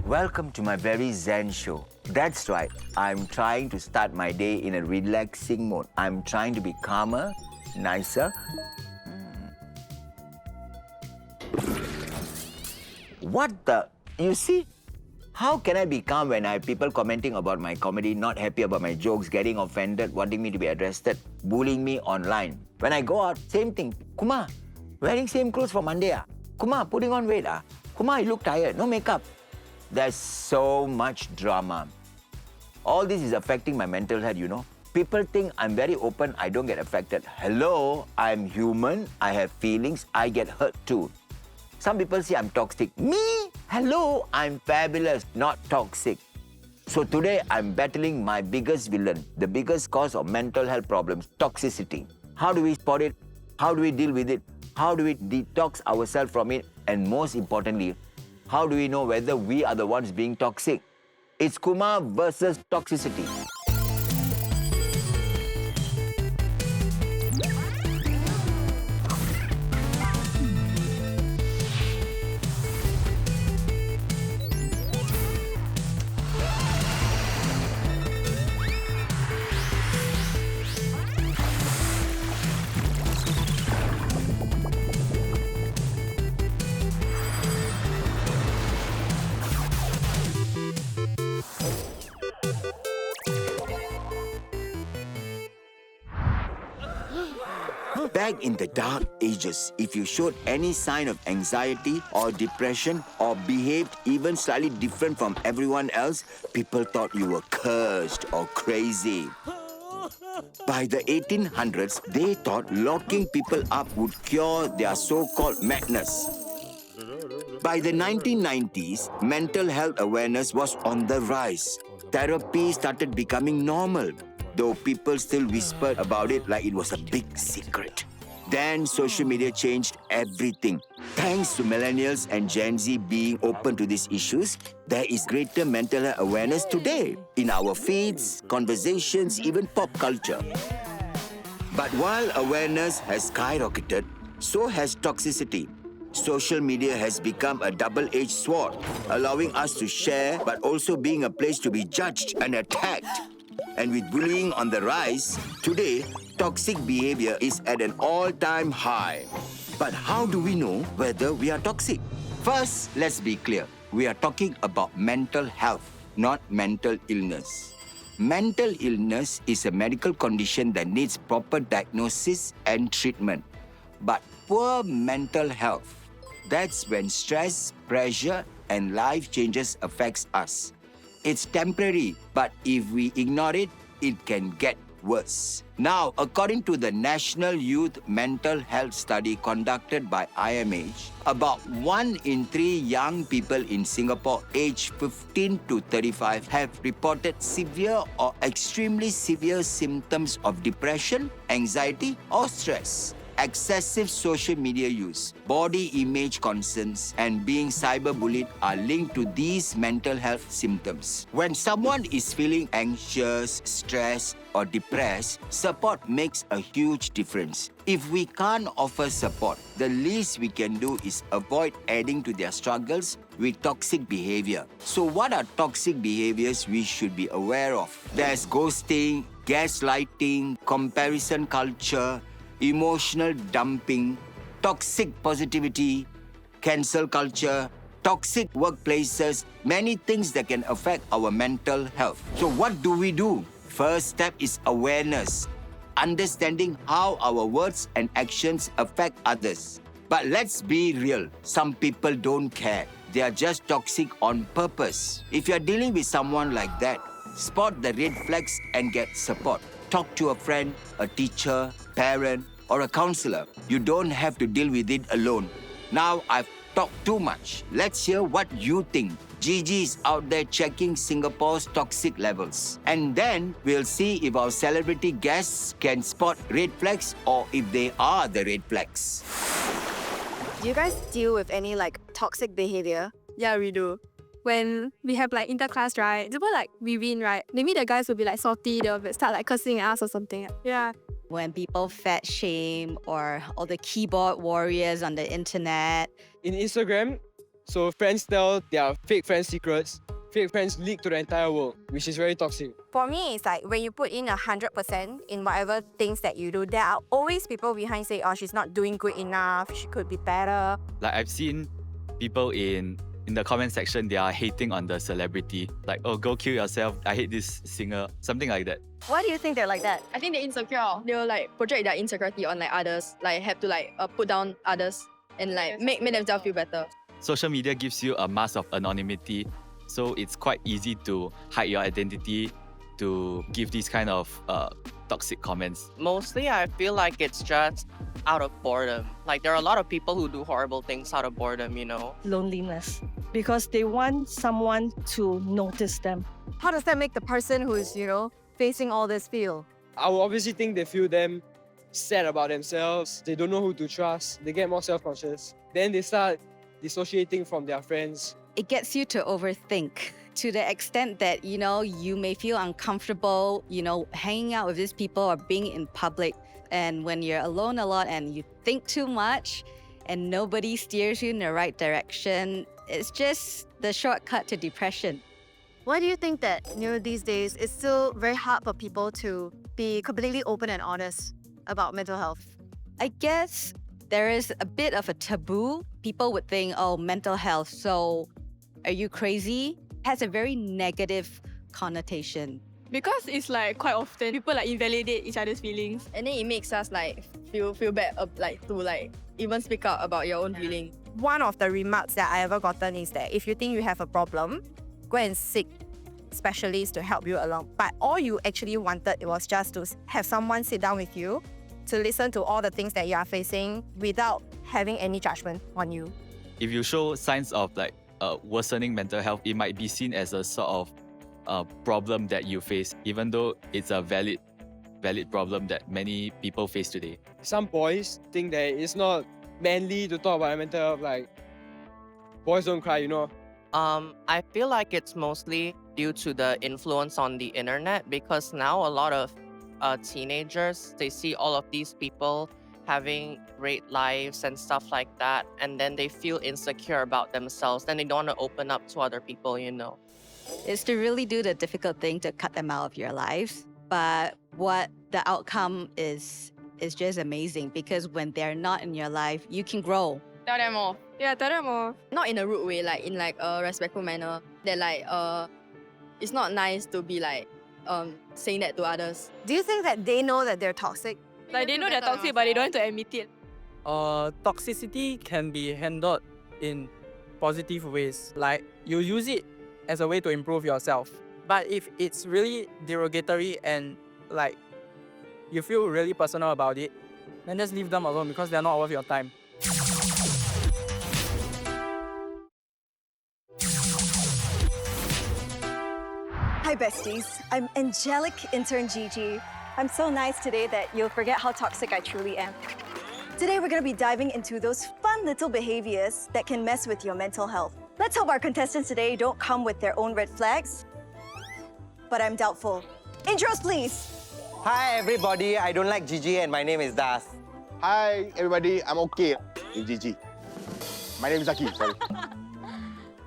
Welcome to my very zen show. That's right, I'm trying to start my day in a relaxing mode. I'm trying to be calmer, nicer. What the? You see? How can I be calm when I have people commenting about my comedy, not happy about my jokes, getting offended, wanting me to be arrested, bullying me online? When I go out, same thing. Kumar, wearing same clothes for Monday. Kumar, putting on weight. Kumar, you look tired. No makeup. There's so much drama. All this is affecting my mental health, you know. People think I'm very open, I don't get affected. Hello, I'm human, I have feelings, I get hurt too. Some people say I'm toxic. Me? Hello, I'm fabulous, not toxic. So today, I'm battling my biggest villain, the biggest cause of mental health problems, toxicity. How do we spot it? How do we deal with it? How do we detox ourselves from it? And most importantly, how do we know whether we are the ones being toxic? It's Kumar versus Toxicity. Back in the dark ages, if you showed any sign of anxiety or depression or behaved even slightly different from everyone else, people thought you were cursed or crazy. By the 1800s, they thought locking people up would cure their so-called madness. By the 1990s, mental health awareness was on the rise. Therapy started becoming normal, though people still whispered about it like it was a big secret. Then social media changed everything. Thanks to millennials and Gen Z being open to these issues, there is greater mental health awareness today in our feeds, conversations, even pop culture. But while awareness has skyrocketed, so has toxicity. Social media has become a double-edged sword, allowing us to share but also being a place to be judged and attacked. And with bullying on the rise, today, toxic behavior is at an all-time high. But how do we know whether we are toxic? First, let's be clear. We are talking about mental health, not mental illness. Mental illness is a medical condition that needs proper diagnosis and treatment. But poor mental health, that's when stress, pressure, and life changes affects us. It's temporary, but if we ignore it, it can get worse. Now, according to the National Youth Mental Health Study conducted by IMH, about 1 in 3 young people in Singapore aged 15 to 35 have reported severe or extremely severe symptoms of depression, anxiety, or stress. Excessive social media use, body image concerns, and being cyberbullied are linked to these mental health symptoms. When someone is feeling anxious, stressed, or depressed, support makes a huge difference. If we can't offer support, the least we can do is avoid adding to their struggles with toxic behavior. So what are toxic behaviors we should be aware of? There's ghosting, gaslighting, comparison culture, emotional dumping, toxic positivity, cancel culture, toxic workplaces, many things that can affect our mental health. So what do we do? First step is awareness, understanding how our words and actions affect others. But let's be real, some people don't care. They are just toxic on purpose. If you're dealing with someone like that, spot the red flags and get support. Talk to a friend, a teacher, parent, or a counselor. You don't have to deal with it alone. Now I've talked too much. Let's hear what you think. Gigi is out there checking Singapore's toxic levels. And then we'll see if our celebrity guests can spot red flags or if they are the red flags. Do you guys deal with any toxic behavior? Yeah, we do. When we have interclass, right? People we win, right? Maybe the guys will be salty, they'll start cursing at us or something. Yeah. When people fat shame or all the keyboard warriors on the internet. In Instagram, So friends tell their fake friends secrets. Fake friends leak to the entire world, which is very toxic. For me, it's like when you put in 100% in whatever things that you do, there are always people behind say, oh, she's not doing good enough, she could be better. Like I've seen people in the comment section, they are hating on the celebrity. Like, oh, go kill yourself. I hate this singer. Something like that. Why do you think they're like that? I think they're insecure. They'll like project their insecurity on like others, like have to like put down others and like make themselves feel better. Social media gives you a mask of anonymity. So it's quite easy to hide your identity, to give these kind of toxic comments. Mostly, I feel like it's just out of boredom. Like, there are a lot of people who do horrible things out of boredom, you know? Loneliness, because they want someone to notice them. How does that make the person who's, facing all this feel? I will obviously think they feel them sad about themselves. They don't know who to trust. They get more self-conscious. Then they start dissociating from their friends. It gets you to overthink to the extent that, you may feel uncomfortable, hanging out with these people or being in public. And when you're alone a lot and you think too much and nobody steers you in the right direction, it's just the shortcut to depression. Why do you think that, these days it's still very hard for people to be completely open and honest about mental health? I guess there is a bit of a taboo. People would think, oh, mental health, so are you crazy? It has a very negative connotation. Because it's like quite often people like invalidate each other's feelings. And then it makes us like feel bad to like even speak out about your own feeling. One of the remarks that I ever gotten is that if you think you have a problem, go and seek specialists to help you along. But all you actually wanted was just to have someone sit down with you to listen to all the things that you are facing without having any judgment on you. If you show signs of like worsening mental health, it might be seen as a sort of problem that you face, even though it's a valid problem that many people face today. Some boys think that it's not manly to talk about mental health, like boys don't cry, I feel like it's mostly due to the influence on the internet, because now a lot of teenagers, they see all of these people having great lives and stuff like that, and then they feel insecure about themselves, then they don't want to open up to other people, It's to really do the difficult thing to cut them out of your lives. But what the outcome is just amazing, because when they're not in your life, you can grow. Tell them off. Yeah, tell them off. Not in a rude way, like in like a respectful manner. That like it's not nice to be like saying that to others. Do you think that they know that they're toxic? Like they know they're toxic, but they don't want to admit it. Toxicity can be handled in positive ways. Like you use it as a way to improve yourself. But if it's really derogatory and like you feel really personal about it, then just leave them alone, because they're not worth your time. Hi besties, I'm angelic intern Gigi. I'm so nice today that you'll forget how toxic I truly am. Today we're gonna be diving into those fun little behaviors that can mess with your mental health. Let's hope our contestants today don't come with their own red flags, but I'm doubtful. Intros please. Hi everybody, I don't like Gigi and my name is Das. Hi everybody, I'm okay with Gigi. My name is Zaki, sorry.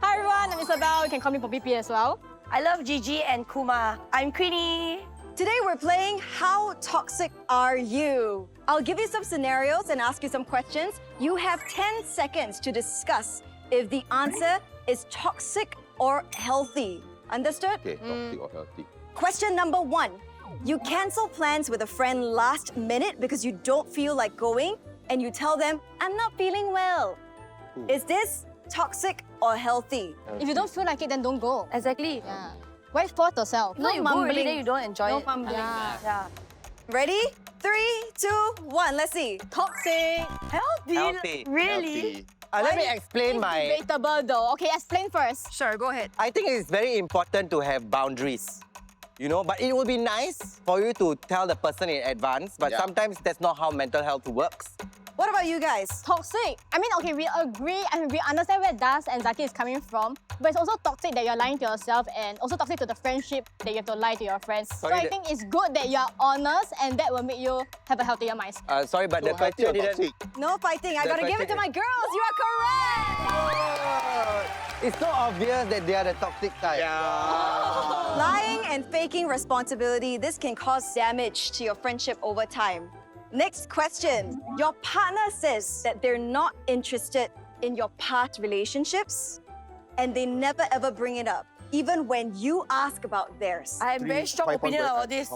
Hi everyone, I'm Isabel. You can call me Poppy P as well. I love Gigi and Kumar. I'm Queenie. Today we're playing How Toxic Are You? I'll give you some scenarios and ask you some questions. You have 10 seconds to discuss if the answer is toxic or healthy. Understood? Okay, toxic or healthy. Question number 1. You cancel plans with a friend last minute because you don't feel like going, and you tell them, I'm not feeling well. Is this toxic or healthy? If you don't feel like it, then don't go. Exactly. Yeah. Wait for yourself. No you mumbling. go really, then you don't enjoy No it. mumbling. Yeah. Ready? 3, 2, 1. Let's see. Toxic. Healthy. Healthy. Really? Let me explain my... Debatable though. Okay, explain first. Sure, go ahead. I think it's very important to have boundaries. But it would be nice for you to tell the person in advance, but sometimes that's not how mental health works. What about you guys? Toxic. I mean, okay, we agree and we understand where Das and Zaki is coming from, but it's also toxic that you're lying to yourself and also toxic to the friendship that you have to lie to your friends. So I think it's good that you're honest and that will make you have a healthier mindset. Sorry, but the healthy question or didn't... toxic? No fighting. I gotta give it to my girls. You are correct. It's so obvious that they are the toxic type. Lying and faking responsibility, this can cause damage to your friendship over time. Next question. Your partner says that they're not interested in your past relationships and they never ever bring it up, even when you ask about theirs. I have very strong opinion about this.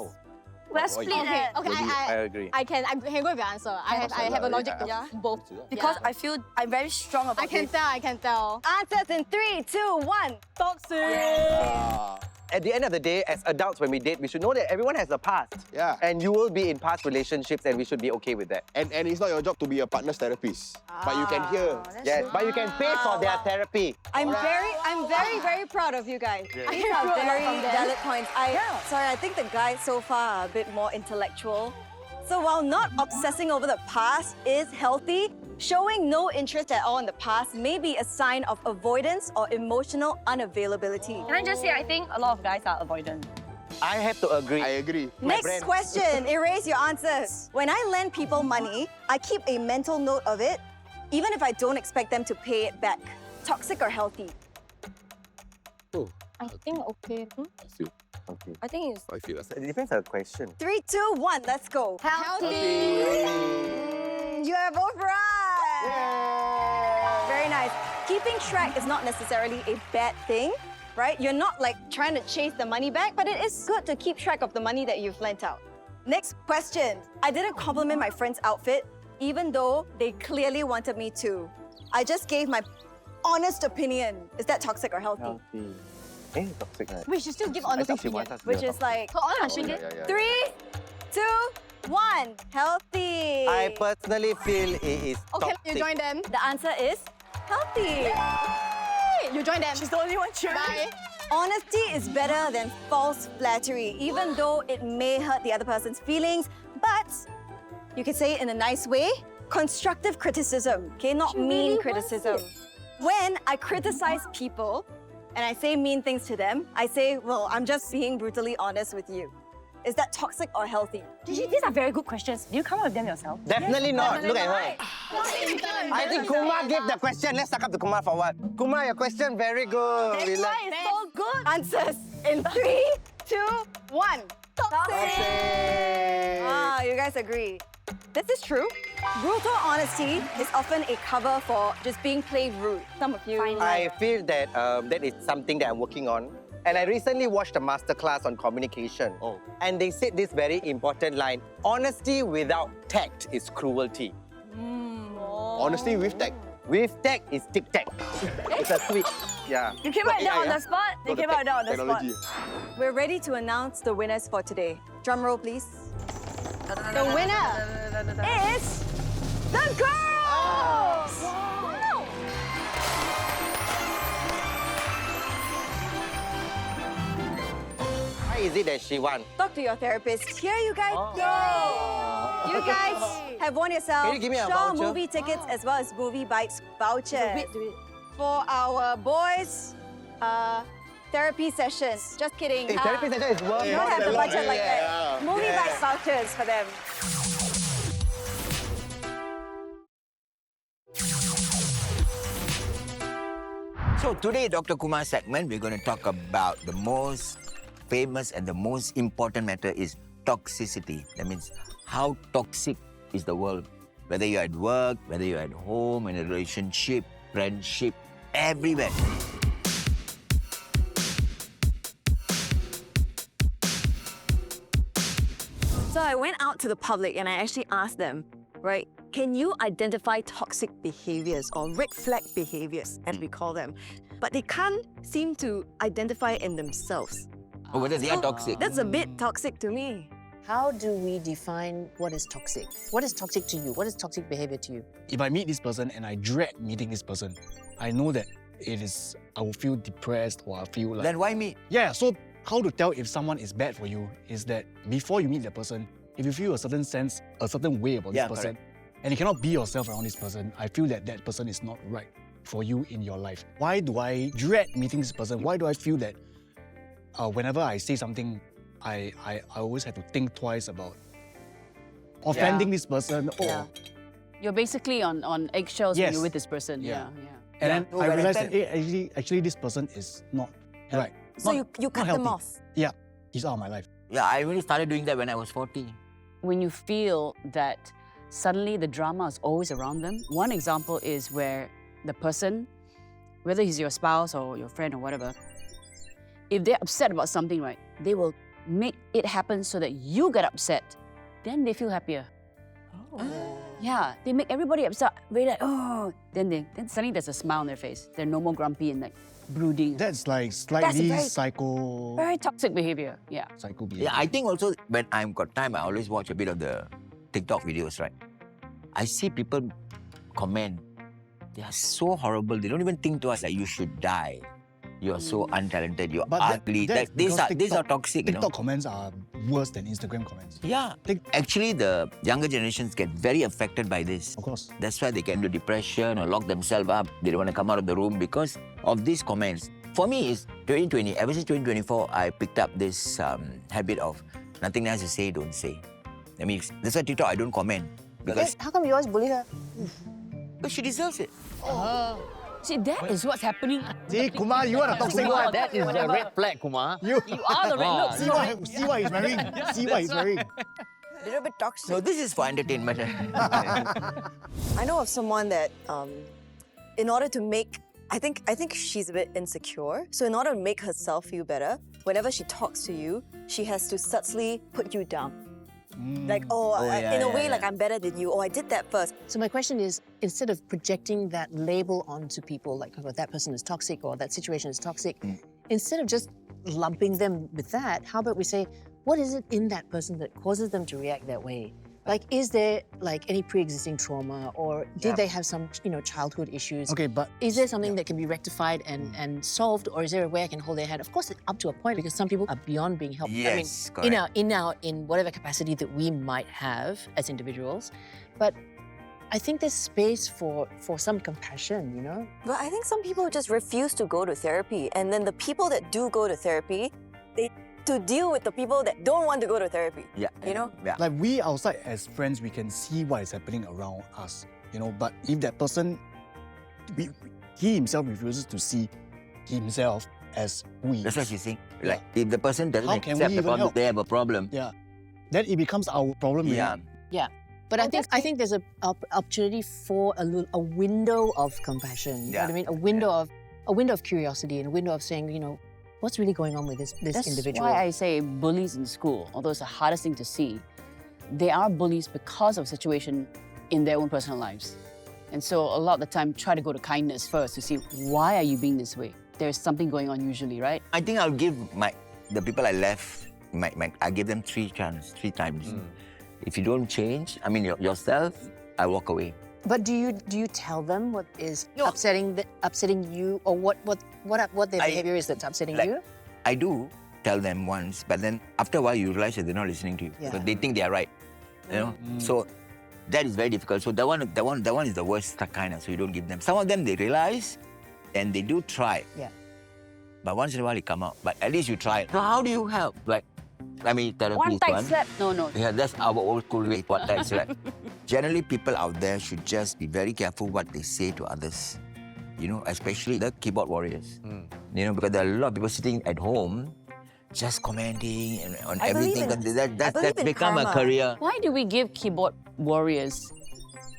Let's split it. Okay, I agree. I can go with your answer. I have a logic to both. Because I feel I'm very strong about this. I can tell. Answers in 3, 2, 1. Toxic. At the end of the day, as adults, when we date, we should know that everyone has a past. Yeah. And you will be in past relationships and we should be okay with that. And it's not your job to be a partner's therapist. But you can hear. Yes, but you can pay for their therapy. I'm very proud of you guys. Yeah. These are very valid points. Sorry, I think the guys so far are a bit more intellectual. So while not obsessing over the past is healthy, showing no interest at all in the past may be a sign of avoidance or emotional unavailability. Can I just say, I think a lot of guys are avoidant. I have to agree. I agree. Next question, erase your answers. When I lend people money, I keep a mental note of it, even if I don't expect them to pay it back. Toxic or healthy? I think okay. Okay. I think it's... I feel It depends on the question. 3, 2, 1, let's go. Healthy. You are both right. Very nice. Keeping track is not necessarily a bad thing, right? You're not like trying to chase the money back, but it is good to keep track of the money that you've lent out. Next question. I didn't compliment my friend's outfit, even though they clearly wanted me to. I just gave my honest opinion. Is that toxic or healthy? Healthy. Toxic, right? We should still give I honest think she opinion. wants us to Which be is like So honest, should 3, 2, 1. Healthy. I personally feel it is Okay, toxic. you join them. The answer is healthy. You join them. She's the only one cheering. Bye. Honesty is better than false flattery, even though it may hurt the other person's feelings, but you can say it in a nice way. Constructive criticism, okay? Not mean criticism. When I criticize people and I say mean things to them, I say, well, I'm just being brutally honest with you. Is that toxic or healthy? These are very good questions. Do you come up with them yourself? Definitely not. Look at her. I think Kumar gave the question. Let's suck up to Kumar for what? Kumar, your question very good. That's why it's so good. Answers in 3, 2, 1. Toxic. Ah, you guys agree. This is true. Brutal honesty is often a cover for just being plain rude. Some of you. I feel that that is something that I'm working on. And I recently watched a masterclass on communication. And they said this very important line. Honesty without tact is cruelty. Honesty with tact. With tact is tic-tac. It's a switch. Yeah. You came out there on the spot. You came out there on the spot. We're ready to announce the winners for today. Drum roll, please. The winner is the girls! Why is it that she won? Talk to your therapist. Here you guys go! You guys have won yourself Can you give me a Shaw voucher? movie tickets as well as movie bites vouchers for our boys' therapy sessions. Just kidding. Hey, therapy session is worth You don't have the more. budget like that. Movie bites vouchers for them. So today, Dr. Kumar segment, we're going to talk about the most famous and the most important matter is toxicity. That means how toxic is the world. Whether you're at work, whether you're at home, in a relationship, friendship, everywhere. So I went out to the public and I actually asked them, right, can you identify toxic behaviors or red flag behaviors, as we call them? But they can't seem to identify it in themselves. Or whether they are toxic. That's a bit toxic to me. How do we define what is toxic? What is toxic to you? What is toxic behavior to you? If I meet this person and I dread meeting this person, I know that I will feel depressed or I feel like... Then why meet? Yeah, so how to tell if someone is bad for you is that before you meet the person, if you feel a certain sense, a certain way about this person, correct. and you cannot be yourself around this person, I feel that that person is not right for you in your life. Why do I dread meeting this person? Why do I feel that whenever I say something, I always have to think twice about offending this person? Or You're basically on eggshells when Yes. you're with this person. Yeah. Yeah. and then No, I when I realized tell- that actually this person is not right. So Not- you not cut them healthy. off. Yeah, he's out of my life. Yeah, I really started doing that when I was 40. When you feel that suddenly the drama is always around them. One example is where the person, whether he's your spouse or your friend or whatever, if they're upset about something, right, they will make it happen so that you get upset. Then they feel happier. Yeah, they make everybody upset. Very like, oh, then suddenly there's a smile on their face. They're no more grumpy and like brooding. That's like slightly very- psycho. Very toxic behavior. Yeah. Psycho behavior. Yeah, I think also when I've got time, I always watch a bit of the TikTok videos, right? I see people comment. They are so horrible. They don't even think to us like you should die. You are so untalented. You're ugly. that's These because are toxic. TikTok You know? comments are worse than Instagram comments. Yeah. Actually, the younger generations get very affected by this. Of course. That's why they get into depression or lock themselves up. They don't want to come out of the room because of these comments. For me, it's 2020. Ever since 2024, I picked up this habit of nothing nice to say, don't say. I mean, that's why TikTok, I don't comment. Because How come you always bully her? she deserves it. See, that is what's happening. See, Kumar, you are the toxic one. That is a red flag, Kumar. You are the red. Look, see what he's wearing. See what he's wearing. A little bit toxic. No, this is for entertainment. I know of someone that, in order to make, I think she's a bit insecure. So in order to make herself feel better, whenever she talks to you, she has to subtly put you down. Like, in a way, like I'm better than you. Oh, I did that first. So my question is, instead of projecting that label onto people, like oh, that person is toxic or that situation is toxic, instead of just lumping them with that, how about we say, what is it in that person that causes them to react that way? Like, is there like any pre-existing trauma, or did they have some, childhood issues? Okay, but Is there something that can be rectified and solved, or is there a way I can hold their hand? Of course, up to a point, because some people are beyond being helped. Yes, I mean, in whatever capacity that we might have as individuals, but I think there's space for some compassion, But I think some people just refuse to go to therapy. And then the people that do go to therapy, they to deal with the people that don't want to go to therapy. Yeah. Yeah. Like we outside as friends, we can see what is happening around us, But if that person, he himself refuses to see himself as who he is. That's what she's saying. Like, if the person doesn't How can accept we the even problem, help? they have a problem. Yeah. Then it becomes our problem. Yeah. already. Yeah. But I think there's an opportunity for a window of compassion. You know what I mean? A window of curiosity and a window of saying, what's really going on with this That's individual? why I say bullies in school, although it's the hardest thing to see, they are bullies because of situation in their own personal lives. And so a lot of the time, try to go to kindness first to see why are you being this way? There's something going on usually, right? I think I'll give the people I left, I give them 3 times. If you don't change, I mean yourself, I walk away. But do you tell them what is upsetting you, or what their behavior is that's upsetting you? I do tell them once, but then after a while you realize that they're not listening to you. Yeah. But they think they are right. So that is very difficult. So that one is the worst kind. So you don't give them. Some of them they realize, and they do try. Yeah. But once in a while it come out. But at least you try. So how do you help? Like, I mean, therapy One is tight one. slap. No. Yeah, that's our old school way. One tight slap. Generally, people out there should just be very careful what they say to others. Especially the keyboard warriors. Because there are a lot of people sitting at home just commenting on I believe everything. in- That's become a karma. career. Why do we give keyboard warriors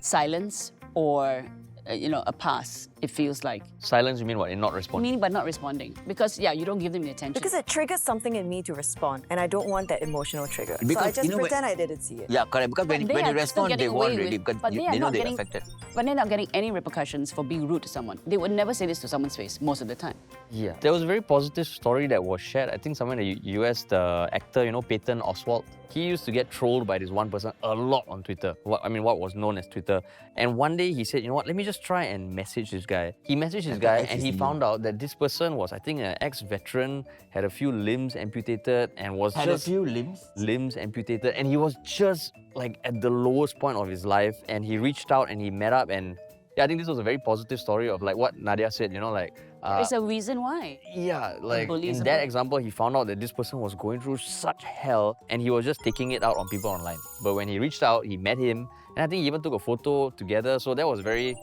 silence or, a pass, it feels like? Silence, you mean what? In not responding? Meaning by not responding. Because, you don't give them the attention. Because it triggers something in me to respond, and I don't want that emotional trigger. so I Because, just you know, pretend I didn't see it. Yeah, correct. Because when They you are still respond, getting they won't away really with- because but they are they know not they're getting- affected. But they're not getting any repercussions for being rude to someone. They would never say this to someone's face most of the time. Yeah. There was a very positive story that was shared. I think somewhere in the US, the actor, Patton Oswalt, he used to get trolled by this one person a lot on Twitter. What was known as Twitter. And one day he said, let me just try and message this guy. He messaged his guy and he found out that this person was, I think, an ex-veteran, had a few limbs amputated and was Had just... a few limbs? Limbs amputated. And he was just like at the lowest point of his life. And he reached out and he met up and yeah, I think this was a very positive story of like what Nadia said, you know, like... There's a reason why. Yeah, like bully is in a that bully. example, he found out that this person was going through such hell and he was just taking it out on people online. But when he reached out, he met him and I think he even took a photo together. So that was a very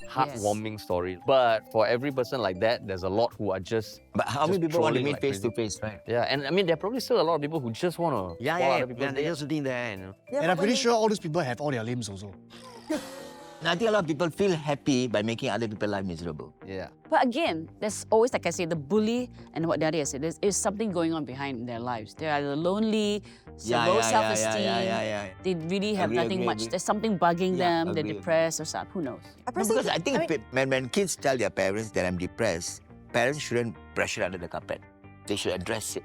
heartwarming story. But for every person like that, there's a lot who are just... But how many people want to trolling meet like face to crazy. face, right? Yeah, and I mean, there are probably still a lot of people who just want to other people's they're day. just sitting there, you know. And I'm pretty sure all these people have all their limbs also. And I think a lot of people feel happy by making other people's life miserable. Yeah. But again, there's always, like I say, the bully and what Nadia said, there's something going on behind their lives. They're either lonely, low self-esteem. They really have nothing much. There's something bugging them, they're depressed or something. Who knows? Because I think when kids tell their parents that I'm depressed, parents shouldn't brush it under the carpet. They should address it.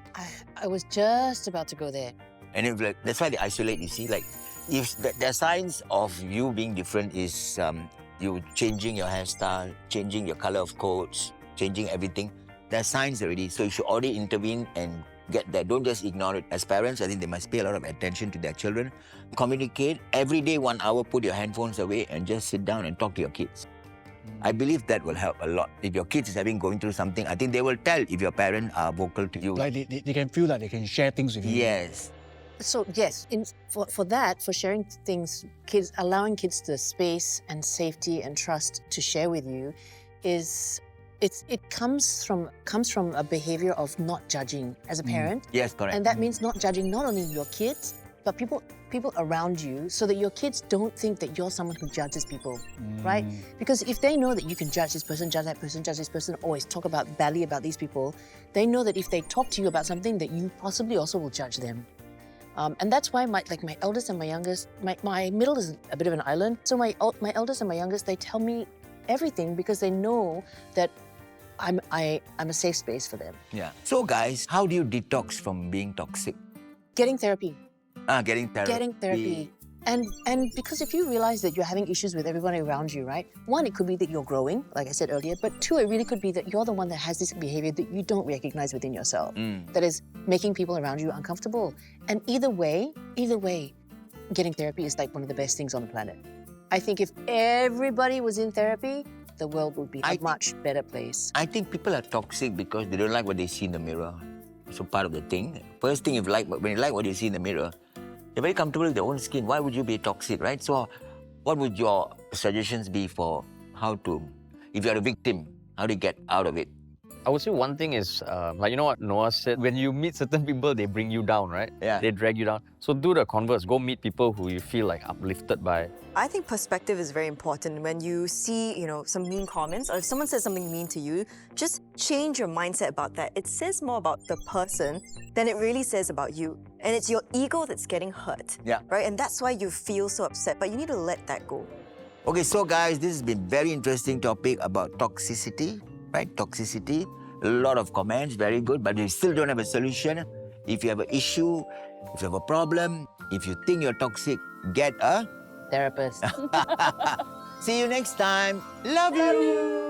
I was just about to go there. And if, like, that's why they isolate, you see. Like, if the signs of you being different is you changing your hairstyle, changing your color of coats, changing everything, there are signs already. So you should already intervene and get that. Don't just ignore it. As parents, I think they must pay a lot of attention to their children. Communicate. Every day, 1 hour, put your handphones away and just sit down and talk to your kids. I believe that will help a lot. If your kids is going through something, I think they will tell if your parents are vocal to you. Like they can feel that they can share things with you. Yes. So yes, for sharing things, allowing kids the space and safety and trust to share with you, it comes from a behavior of not judging as a parent. Yes, correct. And that means not judging not only your kids but people around you, so that your kids don't think that you're someone who judges people, right? Because if they know that you can judge this person, judge that person, judge this person, always talk badly about these people, they know that if they talk to you about something, that you possibly also will judge them. And that's why my eldest and my youngest, my middle is a bit of an island. So my eldest and my youngest, they tell me everything because they know that I'm a safe space for them. Yeah. So guys, how do you detox from being toxic? Getting therapy. Getting therapy. Getting therapy. And because if you realize that you're having issues with everyone around you, right? One, it could be that you're growing, like I said earlier, but two, it really could be that you're the one that has this behavior that you don't recognize within yourself, that is making people around you uncomfortable. And either way, getting therapy is like one of the best things on the planet. I think if everybody was in therapy, the world would be a much better place. I think people are toxic because they don't like what they see in the mirror. So part of the thing. First thing, when you like what you see in the mirror, you're very comfortable with your own skin. Why would you be toxic, right? So what would your suggestions be for how to, if you're a victim, how to get out of it? I would say one thing is, like, you know what Noah said, when you meet certain people, they bring you down, right? Yeah. They drag you down. So do the converse. Go meet people who you feel like uplifted by. I think perspective is very important. When you see, some mean comments, or if someone says something mean to you, just change your mindset about that. It says more about the person than it really says about you. And it's your ego that's getting hurt. Yeah. Right? And that's why you feel so upset, but you need to let that go. Okay, so guys, this has been very interesting topic about toxicity, right? Toxicity. A lot of comments, very good, but you still don't have a solution. If you have an issue, if you have a problem, if you think you're toxic, get a therapist. See you next time. Love you.